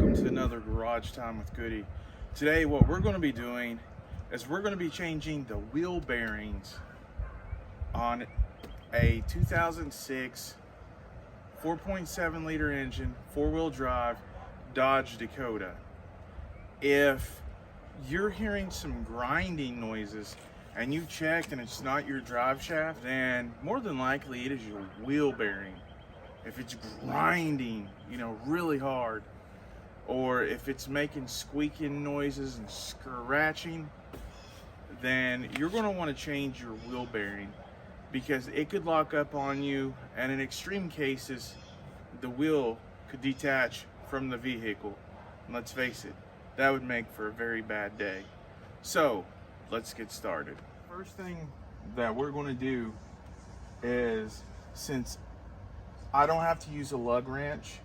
welcome to another Garage Time with Goody. Today what we're going to be doing is we're going to be changing the wheel bearings on a 2006 4.7 liter engine, four-wheel drive Dodge Dakota. If you're hearing some grinding noises and you checked and it's not your drive shaft, then more than likely it is your wheel bearing. If it's grinding, really hard, or if it's making squeaking noises and scratching, then you're going to want to change your wheel bearing, because it could lock up on you, and in extreme cases the wheel could detach from the vehicle. And let's face it, that would make for a very bad day. So let's get started. First thing that we're going to do is, since I don't have to use a lug wrench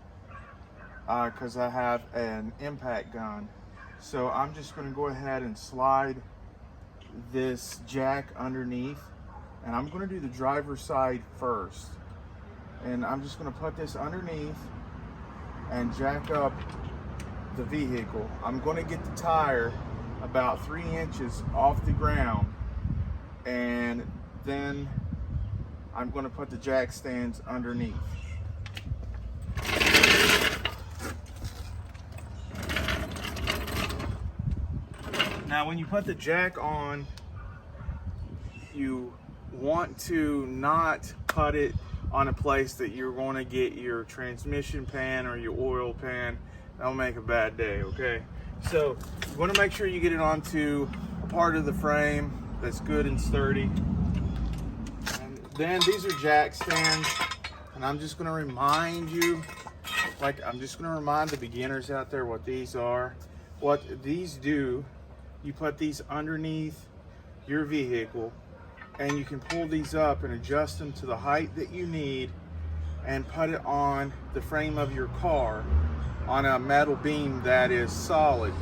because I have an impact gun, so I'm just going to go ahead and slide this jack underneath, and I'm going to do the driver's side first. And I'm just going to put this underneath and jack up the vehicle. I'm going to get the tire about 3 inches off the ground, and then I'm going to put the jack stands underneath. Now when you put the jack on, you want to not put it on a place that you're going to get your transmission pan or your oil pan. That'll make a bad day, okay? So you want to make sure you get it onto a part of the frame that's good and sturdy. And then these are jack stands, and I'm just going to remind you, I'm just going to remind the beginners out there what these are. What these do, you put these underneath your vehicle, and you can pull these up and adjust them to the height that you need and put it on the frame of your car on a metal beam that is solid.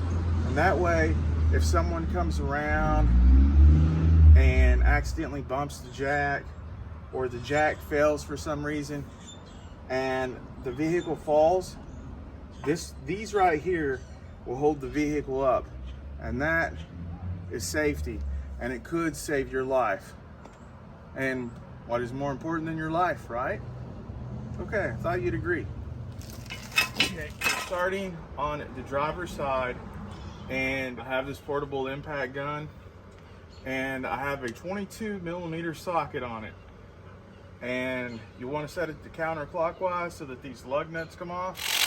And that way, if someone comes around and accidentally bumps the jack, or the jack fails for some reason and the vehicle falls, these right here will hold the vehicle up, and that is safety, and it could save your life. And what is more important than your life, right? Okay, I thought you'd agree. Okay, starting on the driver's side, and I have this portable impact gun, and I have a 22mm socket on it. And you want to set it to counterclockwise so that these lug nuts come off.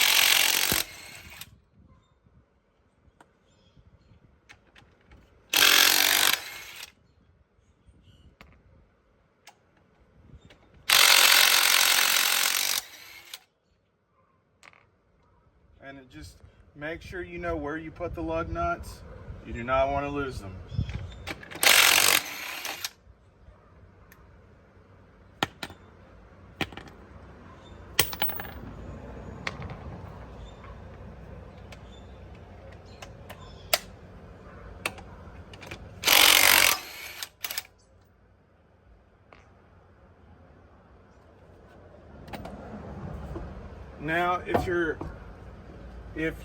And just make sure you know where you put the lug nuts. You do not want to lose them. Now, if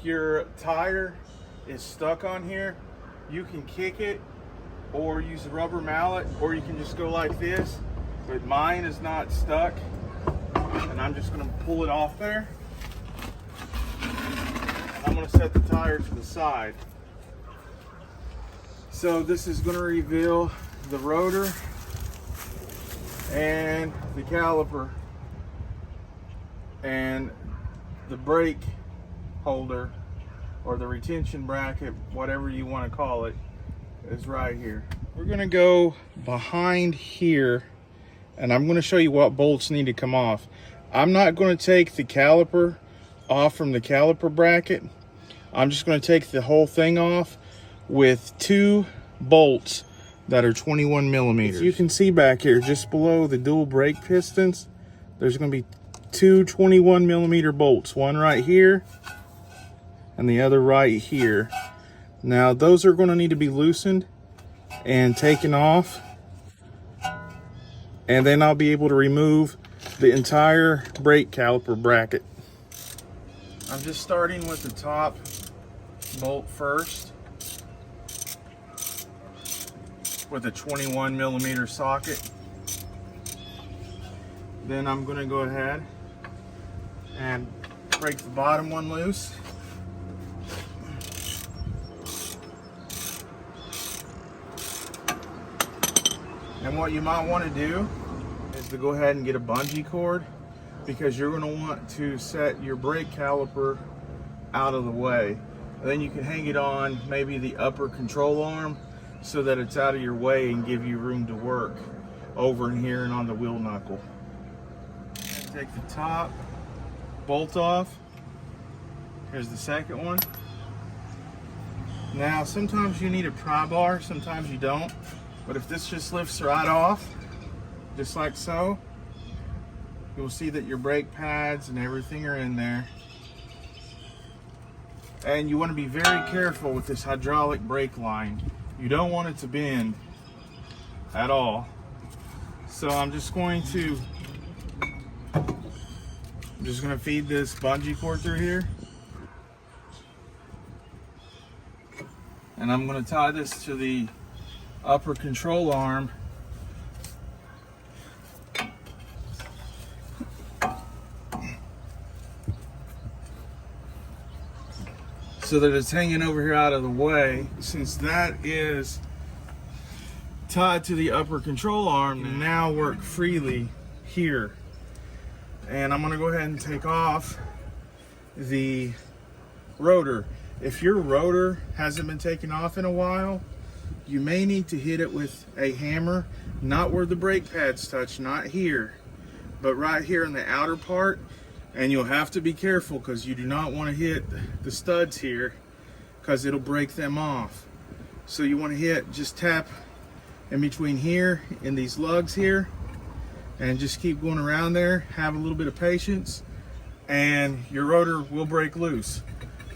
your tire is stuck on here, you can kick it or use a rubber mallet, or you can just go like this. But mine is not stuck, and I'm just going to pull it off there. And I'm going to set the tire to the side. So this is going to reveal the rotor and the caliper, and the brake holder, or the retention bracket, whatever you want to call it, is right here. We're going to go behind here, and I'm going to show you what bolts need to come off. I'm not going to take the caliper off from the caliper bracket. I'm just going to take the whole thing off with 2 bolts that are 21mm. As you can see back here, just below the dual brake pistons, there's going to be 2 21mm bolts, one right here and the other right here. Now those are going to need to be loosened and taken off, and then I'll be able to remove the entire brake caliper bracket. I'm just starting with the top bolt first with a 21mm socket. Then I'm going to go ahead and break the bottom one loose. And what you might want to do is to go ahead and get a bungee cord, because you're going to want to set your brake caliper out of the way. And then you can hang it on maybe the upper control arm so that it's out of your way and give you room to work over in here and on the wheel knuckle. And take the top bolt off. Here's the second one. Now sometimes you need a pry bar, sometimes you don't. But if this just lifts right off, just like so, you'll see that your brake pads and everything are in there. And you want to be very careful with this hydraulic brake line. You don't want it to bend at all. So I'm just going to feed this bungee cord through here. And I'm going to tie this to the upper control arm. So that it's hanging over here out of the way. Since that is tied to the upper control arm, you can now work freely here. And I'm going to go ahead and take off the rotor. If your rotor hasn't been taken off in a while, you may need to hit it with a hammer, not where the brake pads touch, not here, but right here in the outer part. And you'll have to be careful because you do not want to hit the studs here, because it'll break them off. So you want to just tap in between here and these lugs here, and just keep going around there. Have a little bit of patience and your rotor will break loose.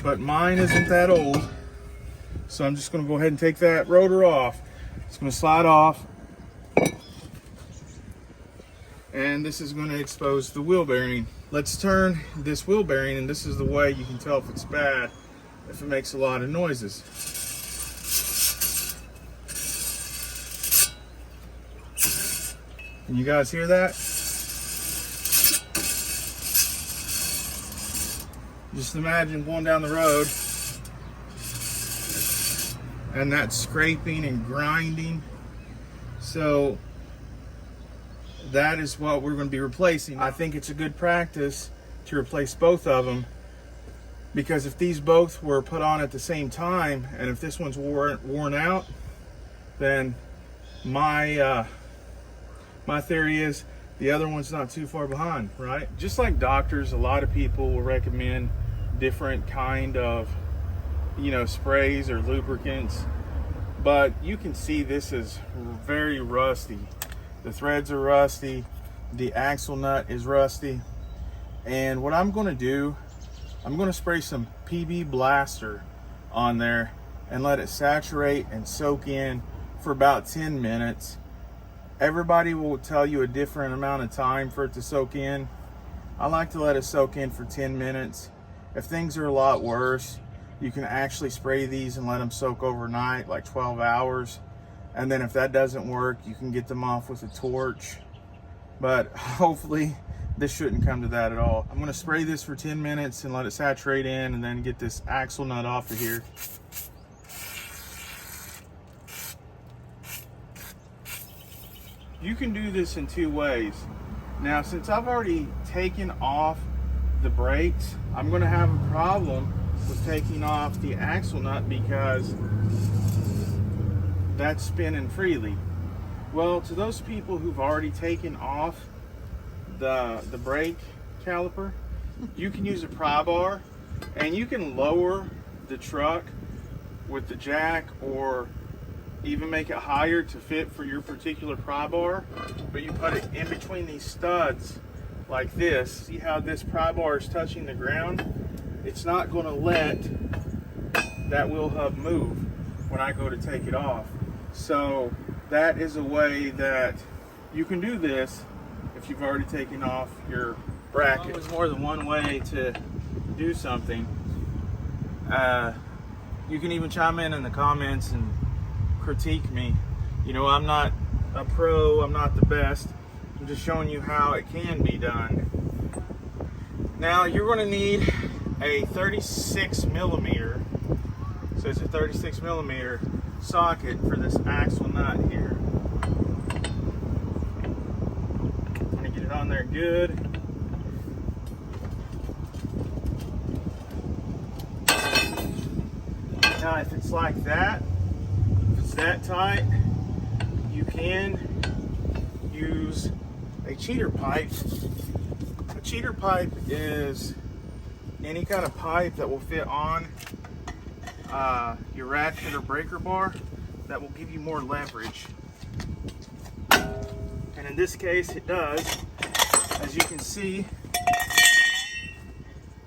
But mine isn't that old, so I'm just going to go ahead and take that rotor off. It's going to slide off, and this is going to expose the wheel bearing. Let's turn this wheel bearing, and this is the way you can tell if it's bad, if it makes a lot of noises. Can you guys hear that? Just imagine going down the road and that scraping and grinding. So that is what we're going to be replacing. I think it's a good practice to replace both of them, because if these both were put on at the same time, and if this one's worn out, then my theory is the other one's not too far behind, right? Just like doctors, a lot of people will recommend different kind of, sprays or lubricants, but you can see this is very rusty. The threads are rusty, the axle nut is rusty, and what I'm going to do, I'm going to spray some PB Blaster on there and let it saturate and soak in for about 10 minutes. Everybody will tell you a different amount of time for it to soak in. I like to let it soak in for 10 minutes. If things are a lot worse, you can actually spray these and let them soak overnight, like 12 hours. And then if that doesn't work, you can get them off with a torch. But hopefully this shouldn't come to that at all. I'm going to spray this for 10 minutes and let it saturate in, and then get this axle nut off of here. You can do this in two ways. Now, since I've already taken off the brakes, I'm going to have a problem with taking off the axle nut because that's spinning freely. Well, to those people who've already taken off the brake caliper, you can use a pry bar, and you can lower the truck with the jack, or even make it higher to fit for your particular pry bar. But you put it in between these studs like this. See how this pry bar is touching the ground? It's not going to let that wheel hub move when I go to take it off. So that is a way that you can do this if you've already taken off your bracket. There's more than one way to do something, you can even chime in the comments and critique me. You know, I'm not a pro, I'm not the best. I'm just showing you how it can be done. Now you're going to need a 36 millimeter, so it's a 36 millimeter socket for this axle nut here. I'm going to get it on there good. Now if it's like that, if it's that tight, you can use a cheater pipe. A cheater pipe is any kind of pipe that will fit on your ratchet or breaker bar that will give you more leverage. And in this case it does. As you can see,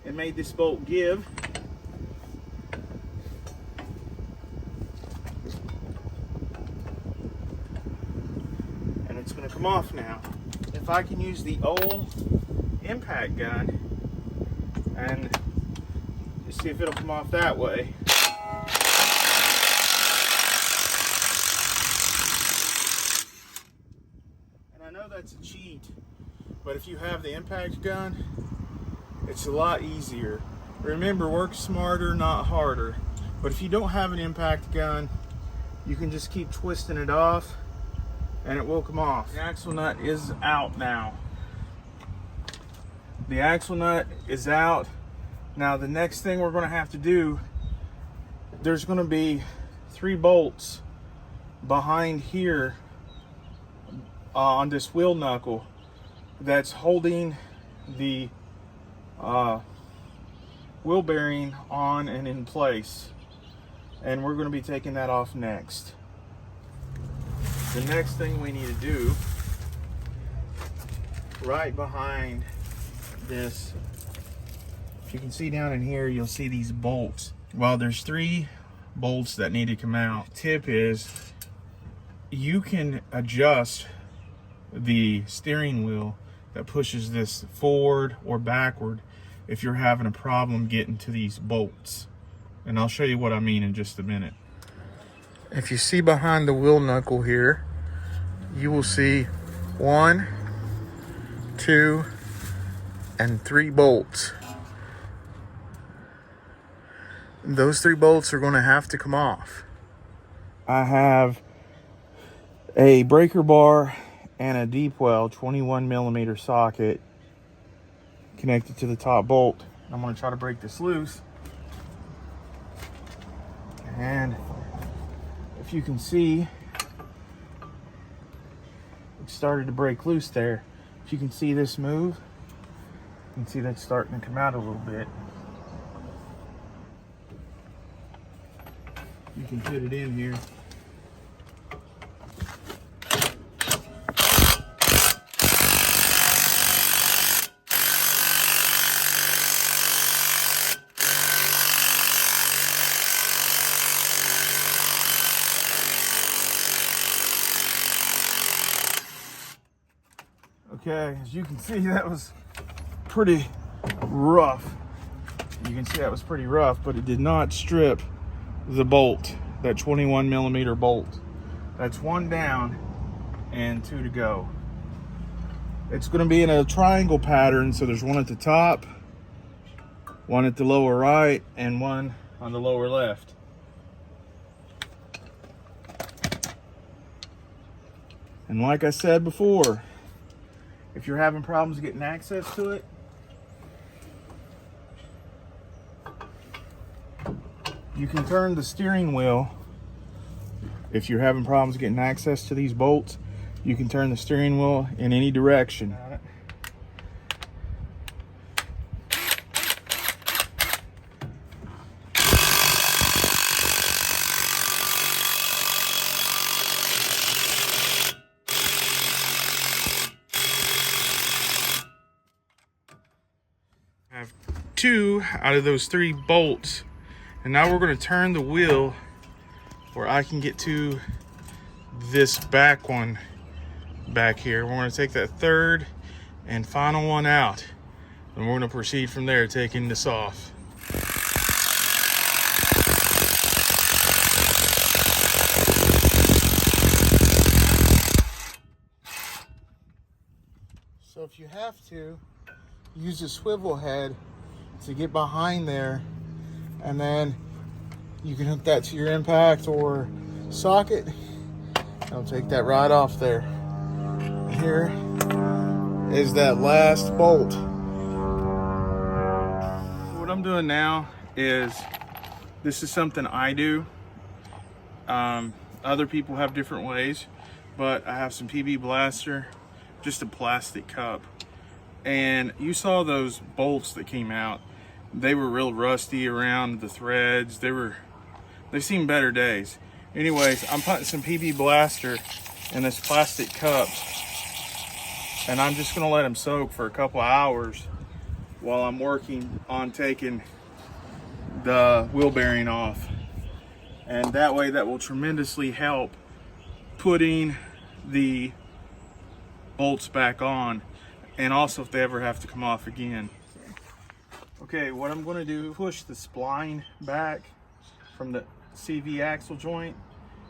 it made this bolt give. And it's going to come off now. If I can use the old impact gun and see if it'll come off that way. And I know that's a cheat, but if you have the impact gun, it's a lot easier. Remember, work smarter, not harder. But if you don't have an impact gun, you can just keep twisting it off and it will come off. The axle nut is out now. The axle nut is out. Now the next thing we're going to have to do, there's going to be 3 bolts behind here on this wheel knuckle that's holding the wheel bearing on and in place. And we're going to be taking that off next. The next thing we need to do, right behind this, if you can see down in here, you'll see these bolts. Well, there's 3 bolts that need to come out. Tip is you can adjust the steering wheel that pushes this forward or backward if you're having a problem getting to these bolts. And I'll show you what I mean in just a minute. If you see behind the wheel knuckle here, you will see 1, 2, and 3 bolts. Those 3 bolts are going to have to come off. I have a breaker bar and a deep well 21 millimeter socket connected to the top bolt. I'm going to try to break this loose. And if you can see, it started to break loose there. If you can see this move, you can see that's starting to come out a little bit. You can fit it in here. Okay, as you can see, that was pretty rough. You can see that was pretty rough, but it did not strip the bolt, that 21 millimeter bolt. That's 1 down and 2 to go. It's going to be in a triangle pattern, so there's 1 at the top, 1 at the lower right, and 1 on the lower left. And like I said before, if you're having problems getting access to it, you can turn the steering wheel. If you're having problems getting access to these bolts, you can turn the steering wheel in any direction. I have 2 out of those 3 bolts, and now we're going to turn the wheel where I can get to this back one back here. We're going to take that 3rd and final one out. And we're gonna proceed from there, taking this off. So if you have to, use a swivel head to get behind there, and then you can hook that to your impact or socket. I'll take that right off there. Here is that last bolt. What I'm doing now is, this is something I do. Other people have different ways, but I have some PB Blaster, just a plastic cup. And you saw those bolts that came out. They were real rusty around the threads. They seen better days. Anyways, I'm putting some PB Blaster in this plastic cup, and I'm just gonna let them soak for a couple hours while I'm working on taking the wheel bearing off. And that way, that will tremendously help putting the bolts back on, and also if they ever have to come off again. Okay, what I'm going to do, push the spline back from the CV axle joint.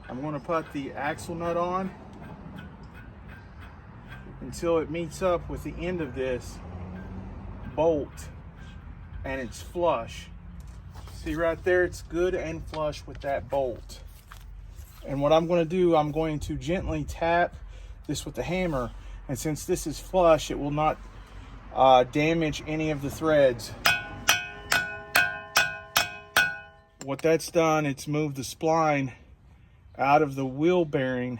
I'm going to put the axle nut on until it meets up with the end of this bolt and it's flush. See right there, it's good and flush with that bolt. And what I'm going to do, I'm going to gently tap this with the hammer, and since this is flush, it will not damage any of the threads. What that's done, it's moved the spline out of the wheel bearing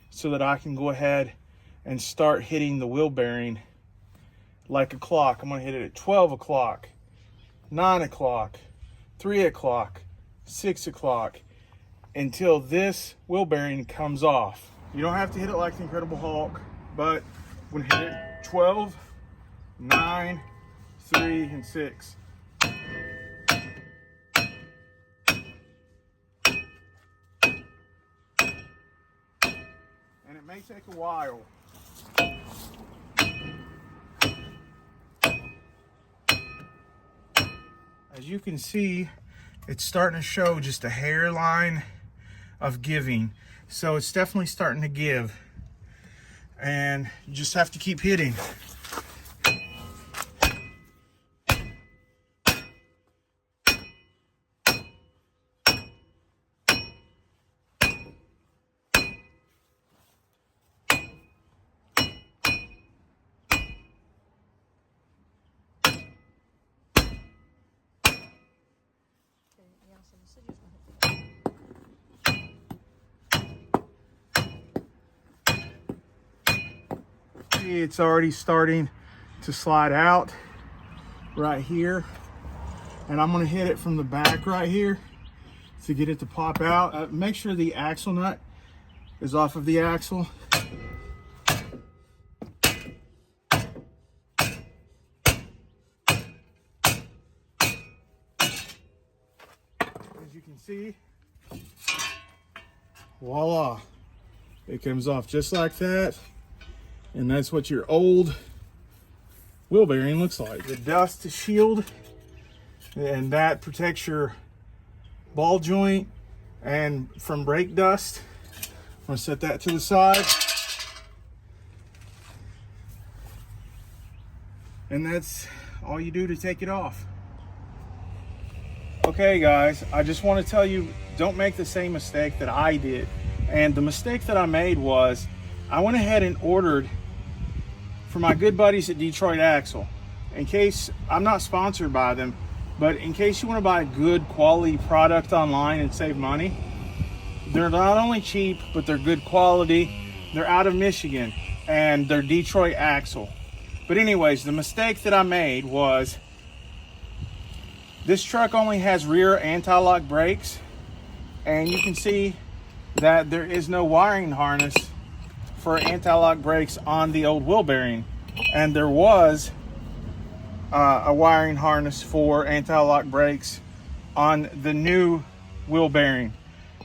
so that I can go ahead and start hitting the wheel bearing like a clock. I'm going to hit it at 12 o'clock, 9 o'clock, 3 o'clock, 6 o'clock, until this wheel bearing comes off. You don't have to hit it like the Incredible Hulk, but I'm going to hit it 12, 9, 3, and 6. And it may take a while. As you can see, it's starting to show just a hairline of giving. So it's definitely starting to give. And you just have to keep hitting. It's already starting to slide out right here, and I'm going to hit it from the back right here to get it to pop out. Make sure the axle nut is off of the axle. As you can see, voila, it comes off just like that. And that's what your old wheel bearing looks like. The dust shield, and that protects your ball joint and from brake dust. I'm gonna set that to the side. And that's all you do to take it off. Okay guys, I just want to tell you, don't make the same mistake that I did. And the mistake that I made was, I went ahead and ordered for my good buddies at Detroit Axle. In case, I'm not sponsored by them, but in case you want to buy a good quality product online and save money, they're not only cheap, but they're good quality. They're out of Michigan, and they're Detroit Axle. But anyways, the mistake that I made was, this truck only has rear anti-lock brakes, and you can see that there is no wiring harness for anti-lock brakes on the old wheel bearing, and there was a wiring harness for anti-lock brakes on the new wheel bearing.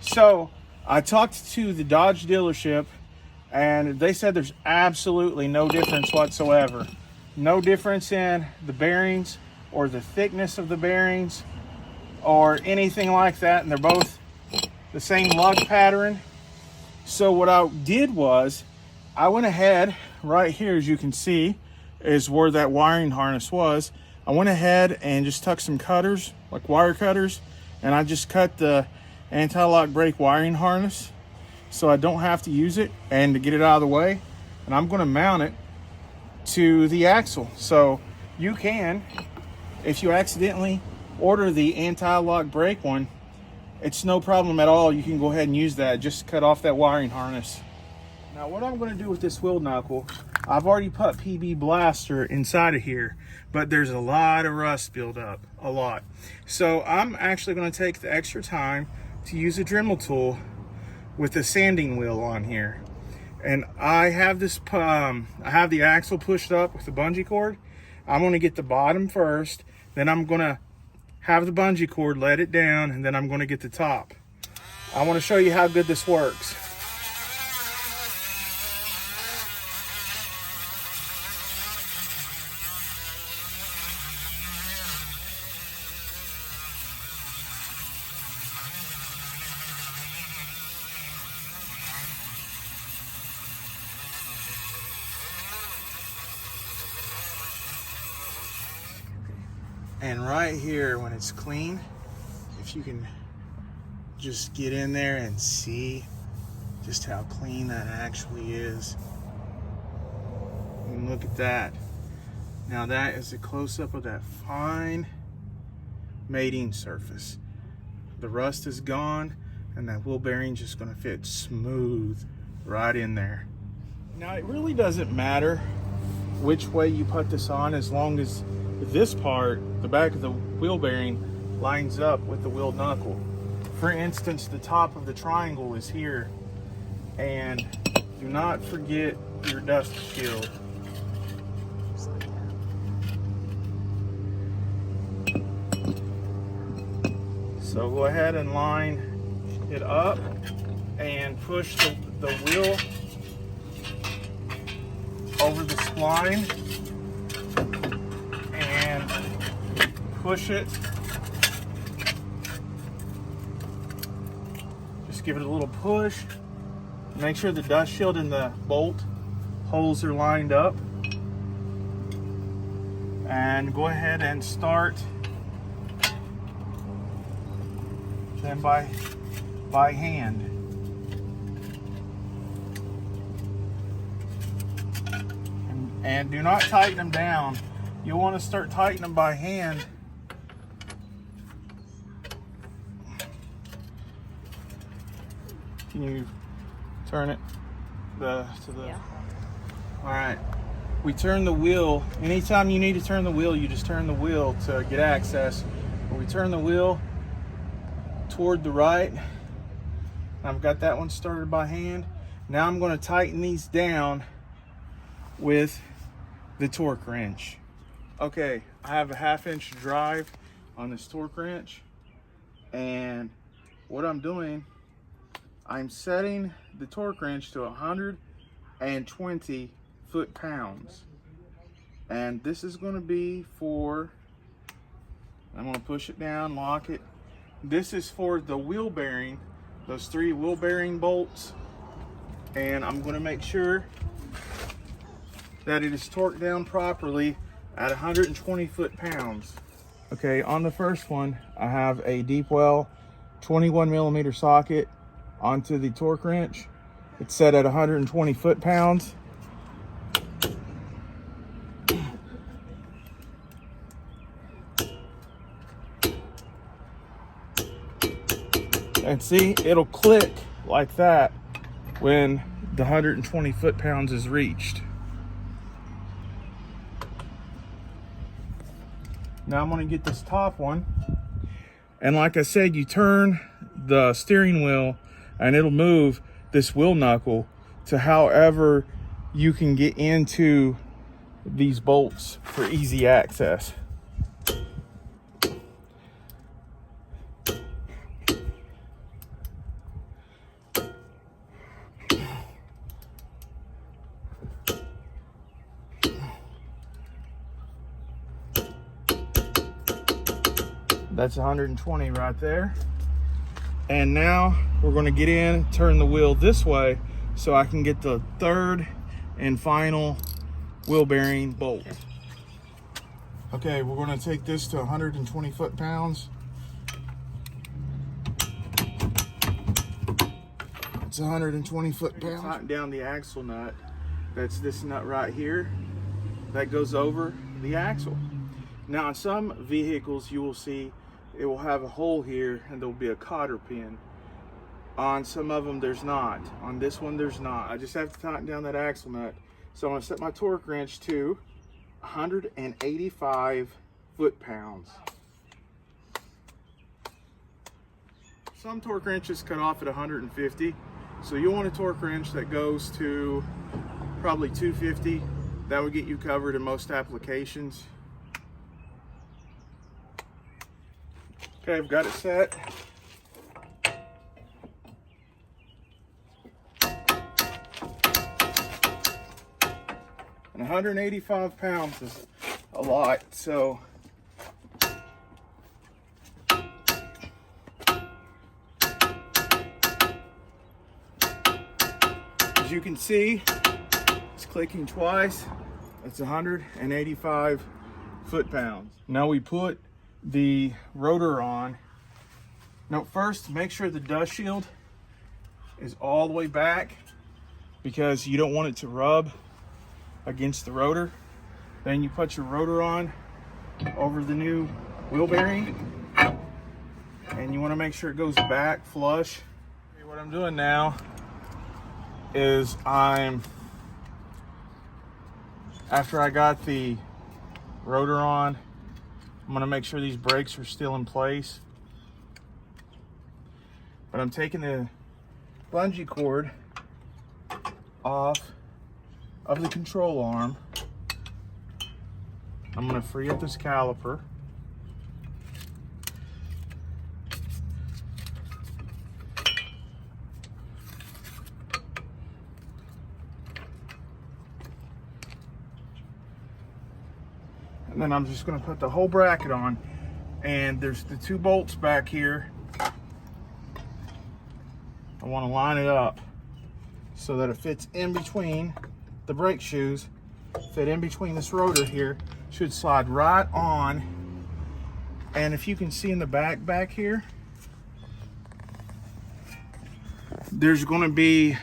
So I talked to the Dodge dealership, and they said there's absolutely no difference whatsoever. No difference in the bearings or the thickness of the bearings or anything like that, and they're both the same lug pattern. So what I did was I went ahead right here, as you can see, is where that wiring harness was. I went ahead and just took some cutters, like wire cutters, and I just cut the anti-lock brake wiring harness so I don't have to use it, and to get it out of the way. And I'm going to mount it to the axle. So you can, if you accidentally order the anti-lock brake one, it's no problem at all. You can go ahead and use that. Just cut off that wiring harness. Now what I'm going to do with this wheel knuckle, I've already put PB Blaster inside of here, but there's a lot of rust built up, a lot. So I'm actually going to take the extra time to use a Dremel tool with the sanding wheel on here. And I have this, I have the axle pushed up with the bungee cord. I'm going to get the bottom first, then I'm going to have the bungee cord, let it down, and then I'm going to get the top. I want to show you how good this works. And right here, when it's clean, if you can just get in there and see just how clean that actually is. And look at that. Now that is a close-up of that fine mating surface. The rust is gone, and that wheel bearing just gonna fit smooth right in there. Now it really doesn't matter which way you put this on, as long as this part, the back of the wheel bearing, lines up with the wheel knuckle. For instance, the top of the triangle is here, and do not forget your dust shield. So go ahead and line it up and push the wheel over the spline and push it. Just give it a little push. Make sure the dust shield and the bolt holes are lined up. And go ahead and start them by hand. And do not tighten them down. You'll want to start tightening them by hand. Can you turn it to the? Yeah. All right. We turn the wheel. Anytime you need to turn the wheel, you just turn the wheel to get access. But we turn the wheel toward the right. I've got that one started by hand. Now I'm going to tighten these down with the torque wrench. Okay, I have a 1/2 inch drive on this torque wrench, and what I'm doing, I'm setting the torque wrench to 120 foot-pounds, and this is going to be for, I'm going to push it down, lock it. This is for the wheel bearing, those 3 wheel bearing bolts, and I'm going to make sure that it is torqued down properly at 120 foot-pounds. Okay, on the first one, I have a deep well 21mm socket onto the torque wrench. It's set at 120 foot-pounds. And see, it'll click like that when the 120 foot-pounds is reached. Now I'm going to get this top one, and like I said, you turn the steering wheel and it'll move this wheel knuckle to however you can get into these bolts for easy access. That's 120 right there. And now we're going to get in, turn the wheel this way so I can get the third and final wheel bearing bolt. Okay, we're going to take this to 120 foot-pounds. It's 120 foot-pounds. Tighten down the axle nut. That's this nut right here. That goes over the axle. Now, in some vehicles, you will see it will have a hole here and there'll be a cotter pin. On some of them, there's not. On this one, there's not. I just have to tighten down that axle nut. So I'm going to set my torque wrench to 185 foot-pounds. Some torque wrenches cut off at 150. So you'll want a torque wrench that goes to probably 250. That would get you covered in most applications. Okay, I've got it set. And 185 pounds is a lot, so as you can see, it's clicking twice. That's 185 foot-pounds. Now we put the rotor on. Now first, make sure the dust shield is all the way back because you don't want it to rub against the rotor. Then you put your rotor on over the new wheel bearing and you want to make sure it goes back flush. Okay, what I'm doing now is after I got the rotor on, I'm going to make sure these brakes are still in place. But I'm taking the bungee cord off of the control arm. I'm going to free up this caliper. And then I'm just going to put the whole bracket on. And there's the two bolts back here. I want to line it up so that it fits in between the brake shoes, fit in between this rotor here, should slide right on. And if you can see in the back here, there's going to be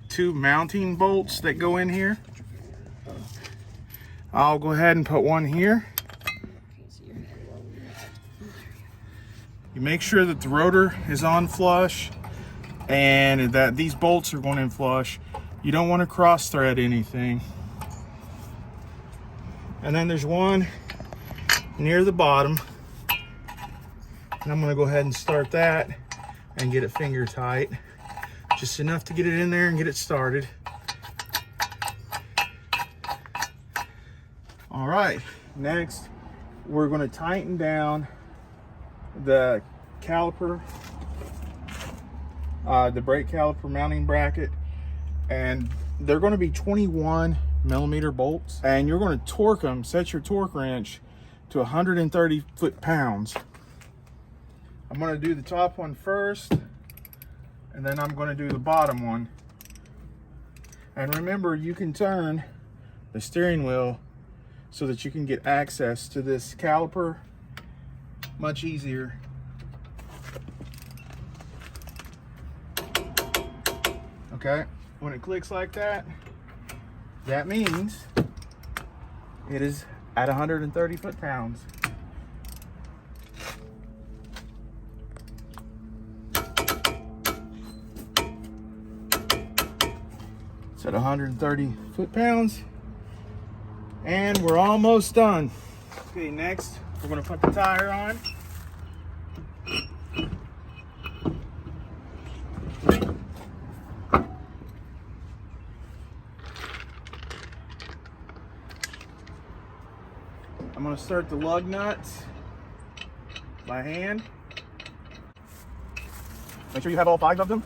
two mounting bolts that go in here. I'll go ahead and put one here. You make sure that the rotor is on flush and that these bolts are going in flush. You don't want to cross thread anything. And then there's one near the bottom. And I'm going to go ahead and start that and get it finger tight. Just enough to get it in there and get it started. All right, next we're going to tighten down the caliper, the brake caliper mounting bracket, and they're going to be 21mm bolts, and you're going to torque them, set your torque wrench to 130 foot-pounds. I'm going to do the top one first, and then I'm going to do the bottom one. And remember, you can turn the steering wheel so that you can get access to this caliper much easier. Okay, when it clicks like that, that means it is at 130 foot-pounds. It's at 130 foot-pounds. And we're almost done. Okay, next we're going to put the tire on. I'm going to start the lug nuts by hand. Make sure you have all 5 of them.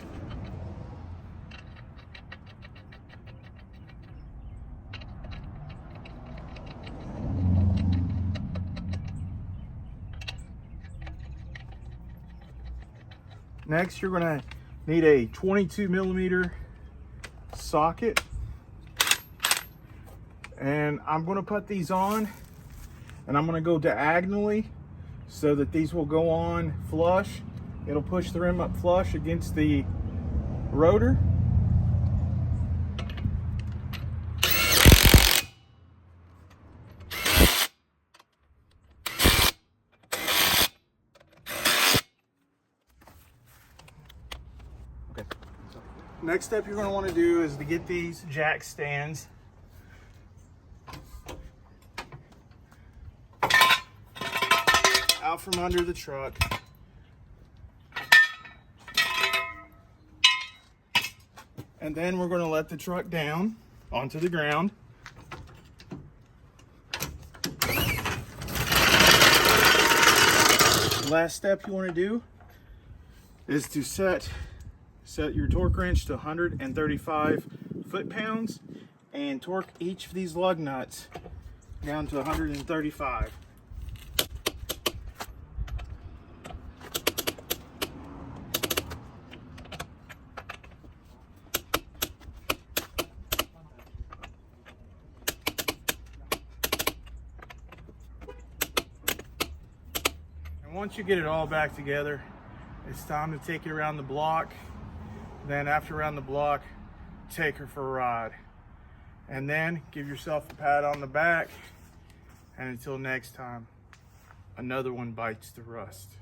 Next, you're gonna need a 22mm socket. And I'm gonna put these on, and I'm gonna go diagonally so that these will go on flush. It'll push the rim up flush against the rotor. Okay. Next step you're going to want to do is to get these jack stands out from under the truck. And then we're going to let the truck down onto the ground. Last step you want to do is to set your torque wrench to 135 foot-pounds and torque each of these lug nuts down to 135. And once you get it all back together, it's time to take it around the block. Then after around the block, take her for a ride. And then give yourself a pat on the back. And until next time, another one bites the rust.